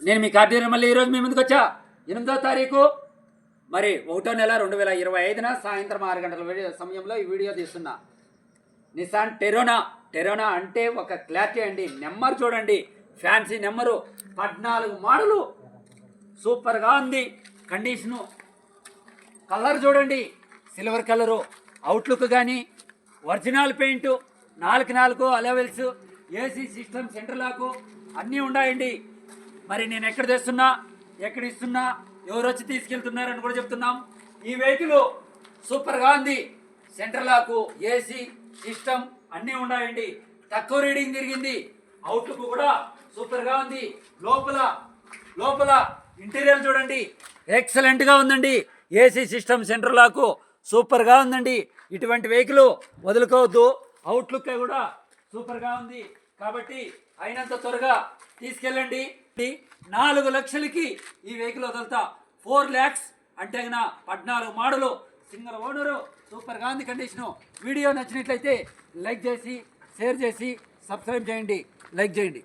నేను మీ కార్తీక మళ్ళీ ఈరోజు మీ ముందుకు వచ్చా 8వ తారీఖు మరి 1వ నెల 2025న సాయంత్రం 6 గంటల సమయంలో ఈ వీడియో తీస్తున్నా. నిసాన్ టెరోనా అంటే ఒక క్లారిటీ అండి. నెంబర్ చూడండి, ఫ్యాన్సీ నెంబరు, 14 మోడలు, సూపర్గా ఉంది. కండిషను, కలర్ చూడండి, సిల్వర్ కలరు, అవుట్లుక్ కానీ original paint, 4 అలెవెల్స్, AC system, centre లాకు అన్నీ ఉన్నాయండి. మరి నేను ఎక్కడ తెస్తున్నా, ఎక్కడ ఇస్తున్నా, ఎవరు వచ్చి తీసుకెళ్తున్నారని కూడా చెప్తున్నాం. ఈ వెహికల్ సూపర్గా ఉంది. సెంటర్ లాకు, ఏసీ సిస్టమ్ అన్నీ ఉన్నాయండి. తక్కువ రీడింగ్ తిరిగింది. అవుట్లుక్ కూడా సూపర్గా ఉంది. లోపల ఇంటీరియర్ చూడండి, ఎక్సలెంట్గా ఉందండి. ఏసీ సిస్టమ్, సెంటర్ లాకు సూపర్గా ఉందండి. ఇటువంటి వెహికల్ వదులుకోవద్దు. అవుట్లుక్ కూడా సూపర్గా ఉంది. కాబట్టి అయినంత త్వరగా తీసుకెళ్ళండి. 4 లక్షలకి ఈ వెహికల్ వదులుతా. 4 lakhs అంటే 14 మోడలు, సింగిల్ ఓనరు, సూపర్గా ఉంది కండిషను. వీడియో నచ్చినట్లయితే లైక్ చేసి, షేర్ చేసి, సబ్స్క్రైబ్ చేయండి, లైక్ చేయండి.